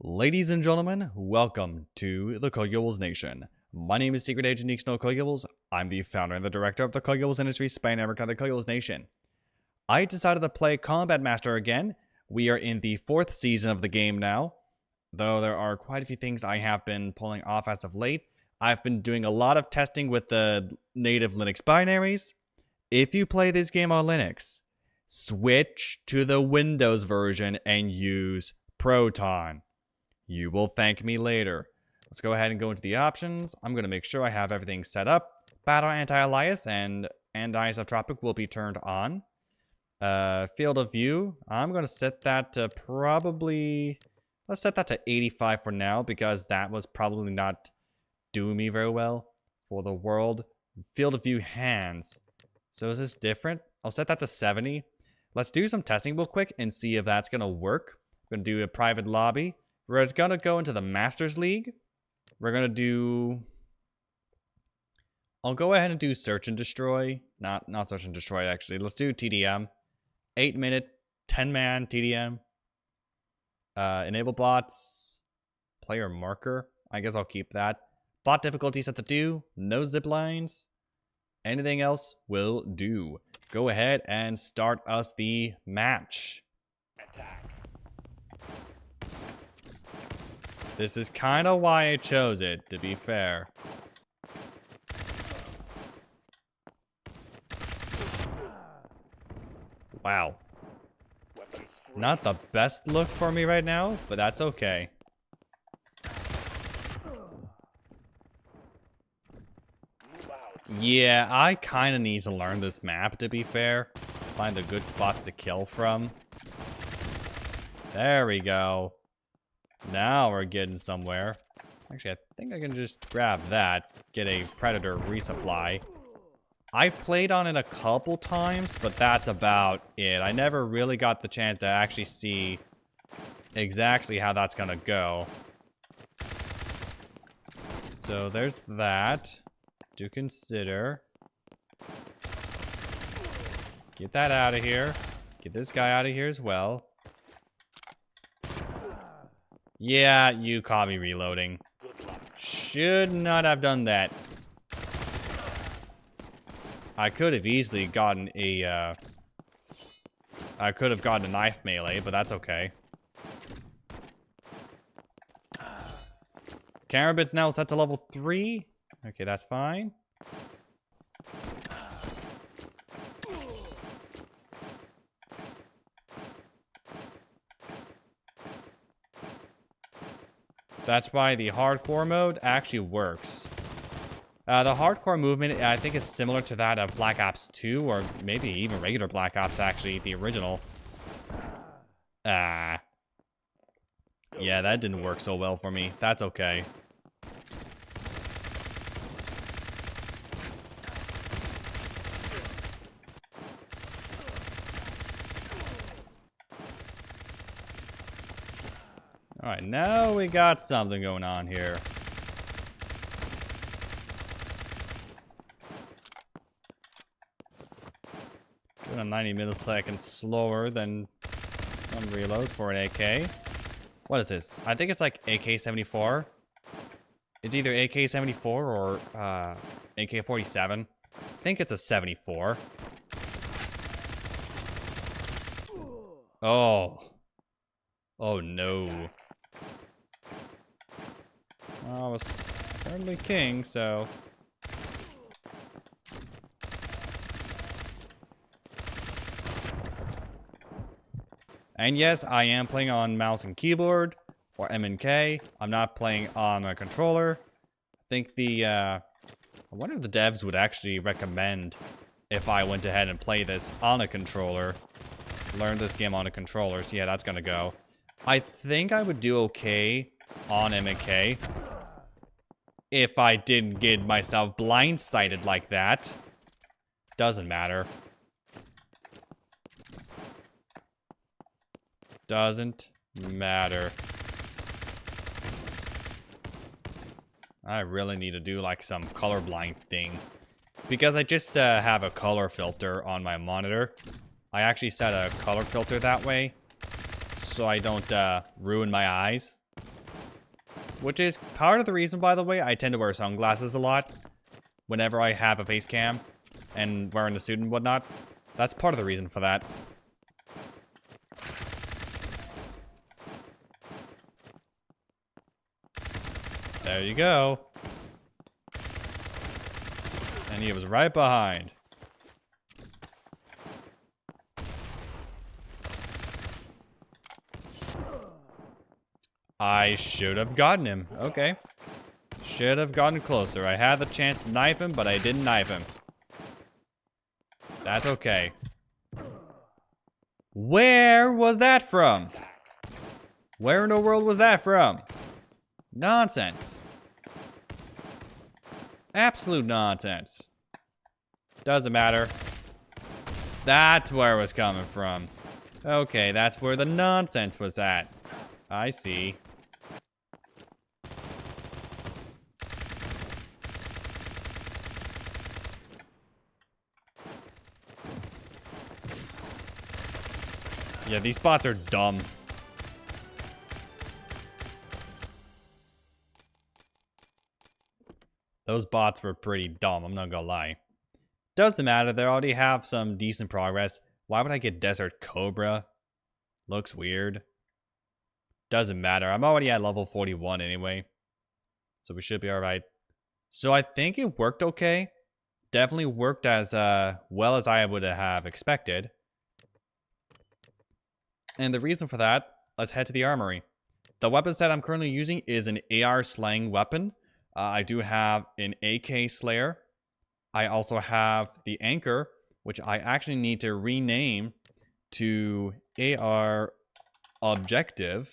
Ladies and gentlemen, welcome to the CoculesNation. My name is Secret Agent Neek Snow Cocules. I'm the founder and the director of the Cocules industry spanning America, the CoculesNation. I decided to play Combat Master again. We are in the 4th season of the game now. Though there are quite a few things I have been pulling off as of late. I've been doing a lot of testing with the native Linux binaries. If you play this game on Linux, switch to the Windows version and use Proton. You will thank me later. Let's go ahead and go into the options. I'm going to make sure I have everything set up. Battle Anti-Alias and Anisotropic will be turned on. Field of view, I'm going to set that to probably... Let's set that to 85 for now, because that was probably not doing me very well for the world. Field of view hands. So is this different? I'll set that to 70. Let's do some testing real quick and see if that's going to work. I'm going to do a private lobby. We're going to go into the Masters League. We're going to do... I'll go ahead and do Search and Destroy. Not Search and Destroy, actually. Let's do TDM. 8-minute, 10-man TDM. Enable bots. Player marker. I guess I'll keep that. Bot difficulty set to 2. No zip lines. Anything else will do. Go ahead and start us the match. Attack. This is kind of why I chose it, to be fair. Wow. Not the best look for me right now, but that's okay. Yeah, I kind of need to learn this map, to be fair. Find the good spots to kill from. There we go. Now we're getting somewhere. Actually, I think I can just grab that. Get a Predator resupply. I've played on it a couple times, but that's about it. I never really got the chance to actually see exactly how that's gonna go. So there's that to consider. Get that out of here. Get this guy out of here as well. Yeah, you caught me reloading. Should not have done that. I could have easily gotten a, I could have gotten a knife melee, but that's okay. Camera bits now set to level 3. Okay, that's fine. That's why the hardcore mode actually works. The hardcore movement, I think, is similar to that of Black Ops 2, or maybe even regular Black Ops, actually, the original. Yeah, that didn't work so well for me. That's okay. Alright, now we got something going on here. Doing a 90 milliseconds slower than some reloads for an AK. What is this? I think it's like AK-74. It's either AK-74 or AK-47. I think it's a 74. Oh. Oh no. Well, I was certainly king, so... And yes, I am playing on mouse and keyboard, or M&K. I'm not playing on a controller. I think the, I wonder if the devs would actually recommend if I went ahead and play this on a controller. Learn this game on a controller, so yeah, that's gonna go. I think I would do okay on M&K if I didn't get myself blindsided like that. Doesn't matter. Doesn't matter. I really need to do like some colorblind thing. Because I just have a color filter on my monitor. I actually set a color filter that way. So I don't ruin my eyes. Which is part of the reason, by the way, I tend to wear sunglasses a lot whenever I have a face cam and wearing the suit and whatnot. That's part of the reason for that. There you go. And he was right behind. I should have gotten him. Okay. Should have gotten closer. I had the chance to knife him, but I didn't knife him. That's okay. Where was that from? Where in the world was that from? Nonsense. Absolute nonsense. Doesn't matter. That's where it was coming from. Okay, that's where the nonsense was at. I see. Yeah, these bots are dumb. Those bots were pretty dumb, I'm not gonna lie. Doesn't matter, they already have some decent progress. Why would I get Desert Cobra? Looks weird. Doesn't matter, I'm already at level 41 anyway. So we should be alright. So I think it worked okay. Definitely worked as well as I would have expected. And the reason for that, let's head to the armory. The weapon set I'm currently using is an AR slaying weapon. I do have an AK Slayer. I also have the Anchor, which I actually need to rename to AR Objective.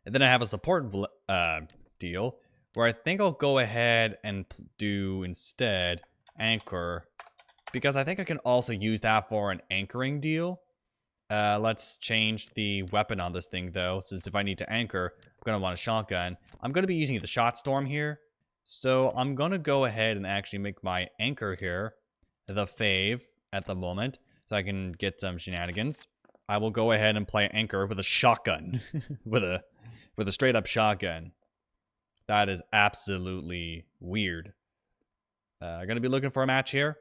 And then I have a support deal, where I think I'll go ahead and do instead Anchor, because I think I can also use that for an anchoring deal. Let's change the weapon on this thing, though, since if I need to anchor, I'm going to want a shotgun. I'm going to be using the Shot Storm here. So I'm going to go ahead and actually make my anchor here the fave at the moment, so I can get some shenanigans. I will go ahead and play anchor with a shotgun. with a straight up shotgun. That is absolutely weird. I'm going to be looking for a match here.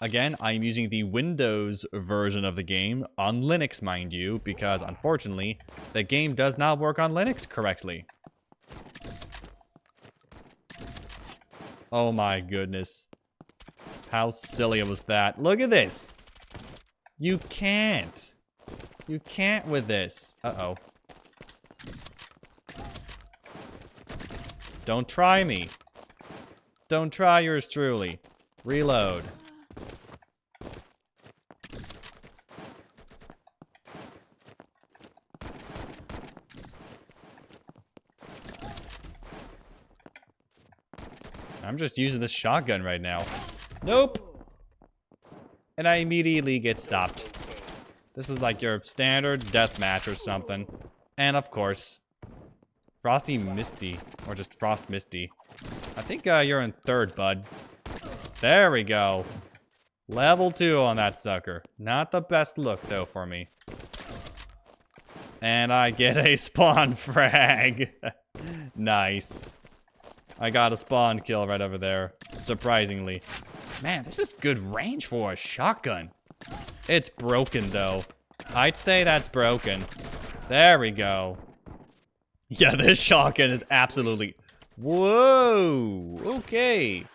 Again, I'm using the Windows version of the game, on Linux, mind you, because unfortunately, the game does not work on Linux correctly. Oh my goodness. How silly was that? Look at this! You can't! You can't with this. Uh-oh. Don't try me. Don't try yours truly. Reload. I'm just using this shotgun right now. Nope! And I immediately get stopped. This is like your standard deathmatch or something. And of course, Frosty Misty, or just Frost Misty. I think you're in third, bud. There we go. Level 2 on that sucker. Not the best look, though, for me. And I get a spawn frag. Nice. I got a spawn kill right over there, surprisingly. Man, this is good range for a shotgun. It's broken, though. I'd say that's broken. There we go. Yeah, this shotgun is absolutely... Whoa! Okay.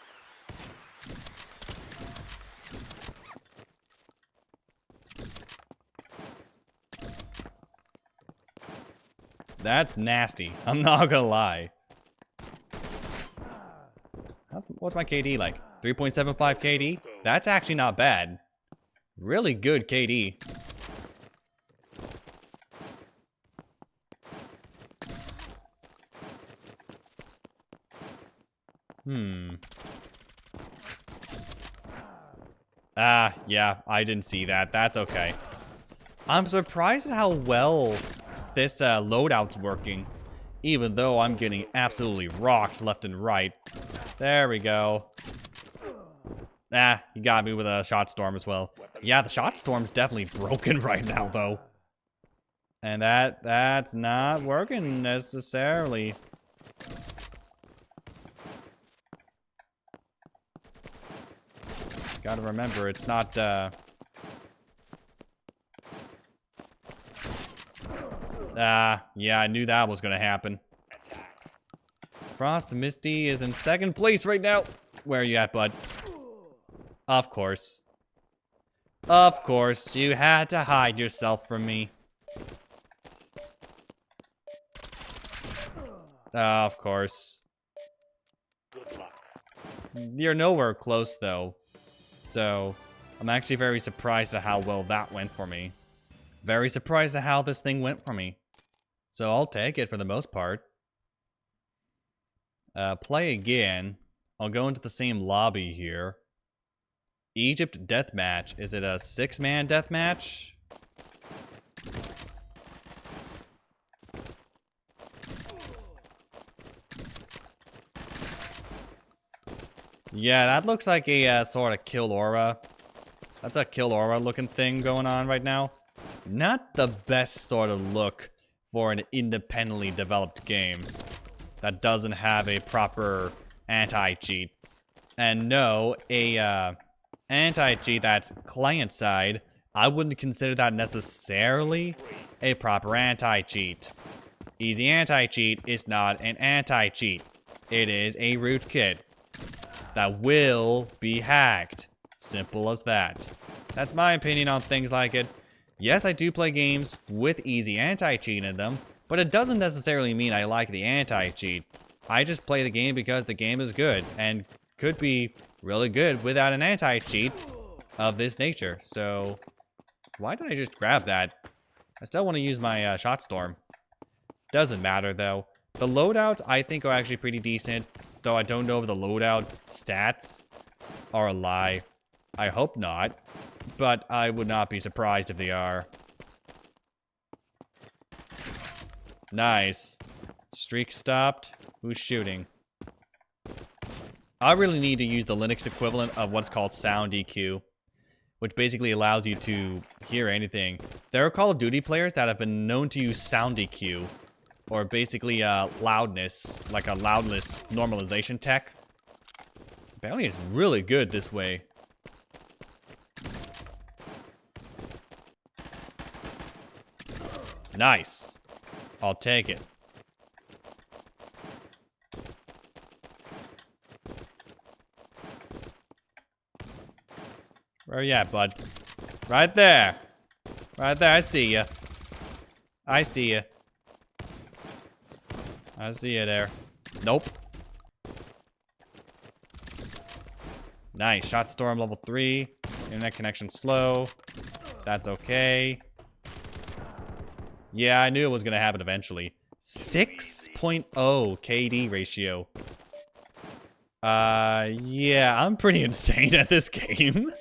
That's nasty. I'm not gonna lie. What's my KD like? 3.75 KD? That's actually not bad. Really good KD. Yeah, I didn't see that. That's okay. I'm surprised at how well this loadout's working. Even though I'm getting absolutely rocked left and right. There we go. You got me with a Shot Storm as well. Yeah, the Shot Storm's definitely broken right now, though. And that's not working necessarily. Gotta remember, it's not, yeah, I knew that was gonna happen. Frost Misty is in second place right now. Where are you at, bud? Of course. Of course, you had to hide yourself from me. Of course. Good luck. You're nowhere close, though. So, I'm actually very surprised at how well that went for me. Very surprised at how this thing went for me. So, I'll take it for the most part. Play again. I'll go into the same lobby here. Egypt deathmatch. Is it a 6-man deathmatch? Yeah, that looks like a sort of kill aura. That's a kill aura looking thing going on right now. Not the best sort of look for an independently developed game that doesn't have a proper anti-cheat. And no, a anti-cheat that's client-side, I wouldn't consider that necessarily a proper anti-cheat. Easy anti-cheat is not an anti-cheat. It is a rootkit that will be hacked. Simple as that. That's my opinion on things like it. Yes, I do play games with easy anti-cheat in them, but it doesn't necessarily mean I like the anti-cheat. I just play the game because the game is good, and could be really good without an anti-cheat of this nature. So, why did I just grab that? I still want to use my shot storm. Doesn't matter, though. The loadouts, I think, are actually pretty decent, though I don't know if the loadout stats are a lie. I hope not, but I would not be surprised if they are. Nice. Streak stopped. Who's shooting? I really need to use the Linux equivalent of what's called sound EQ, which basically allows you to hear anything. There are Call of Duty players that have been known to use sound EQ, or basically loudness, like a loudness normalization tech. Apparently it's really good this way. Nice. I'll take it. Where you at, bud? Right there. Right there, I see ya. I see ya. I see you there. Nope. Nice. Shot storm level 3. Internet connection slow. That's okay. Yeah, I knew it was going to happen eventually. 6.0 KD ratio. Yeah, I'm pretty insane at this game.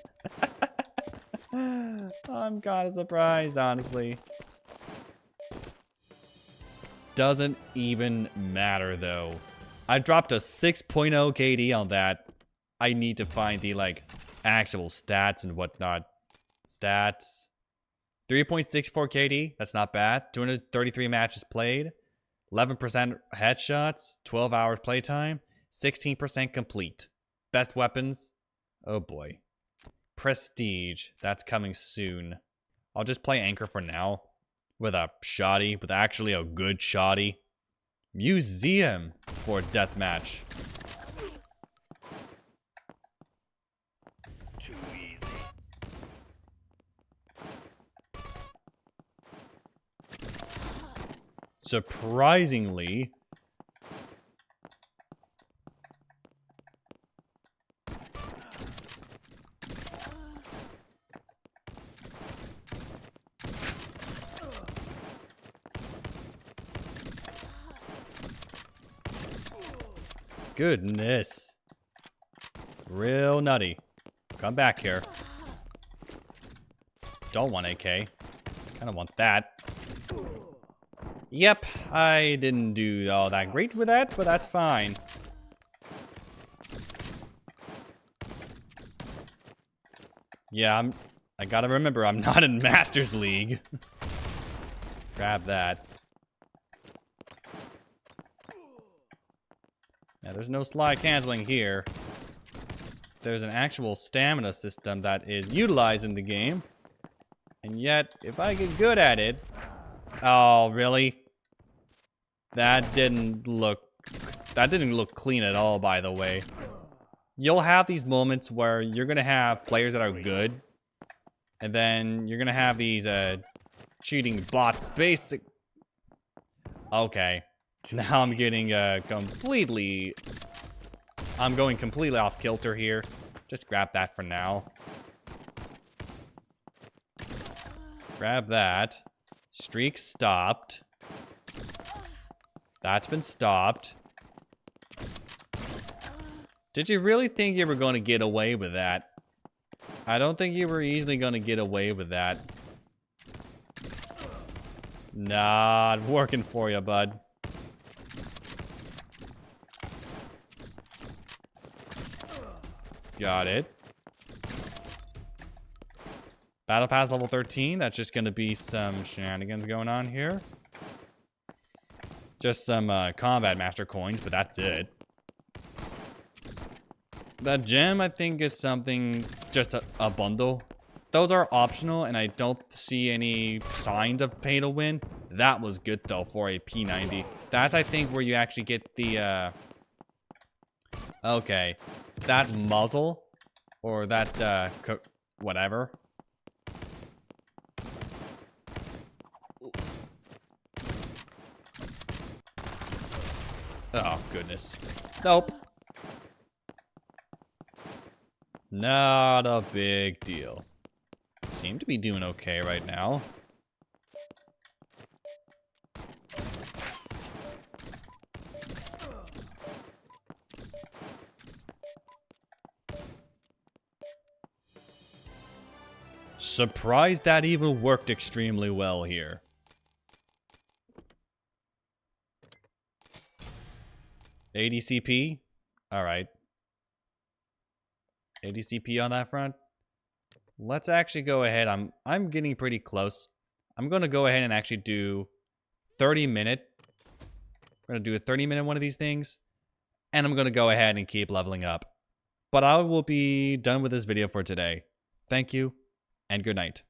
I'm kind of surprised, honestly. Doesn't even matter, though. I dropped a 6.0 KD on that. I need to find the, like, actual stats and whatnot. Stats. 3.64 KD. That's not bad. 233 matches played. 11% headshots. 12 hours playtime. 16% complete. Best weapons. Oh, boy. Prestige. That's coming soon. I'll just play Anchor for now. With a shoddy. With actually a good shoddy. Museum for deathmatch. Too easy. Surprisingly, goodness. Real nutty. Come back here. Don't want AK. Kind of want that. Yep, I didn't do all that great with that, but that's fine. Yeah, I gotta remember, I'm not in Masters League. Grab that. Now, there's no slide canceling here. There's an actual stamina system that is utilized in the game. And yet, if I get good at it... Oh, really? That didn't look clean at all, by the way. You'll have these moments where you're going to have players that are good. And then you're going to have these cheating bots, basic... Okay. Now I'm getting completely... I'm going completely off kilter here. Just grab that for now. Grab that. Streak stopped. That's been stopped. Did you really think you were going to get away with that? I don't think you were easily going to get away with that. Not working for you, bud. Got it. Battle Pass level 13. That's just going to be some shenanigans going on here. Just some Combat Master coins, but that's it. That gem, I think, is something, just a bundle. Those are optional, and I don't see any signs of pay to win. That was good, though, for a P90. That's, I think, where you actually get the, okay. That muzzle, or that, whatever. Oh, goodness. Nope. Not a big deal. Seem to be doing okay right now. Surprised that even worked extremely well here. ADCP? Alright. ADCP on that front? Let's actually go ahead. I'm getting pretty close. I'm going to go ahead and actually do 30-minute. I'm going to do a 30-minute one of these things. And I'm going to go ahead and keep leveling up. But I will be done with this video for today. Thank you, and good night.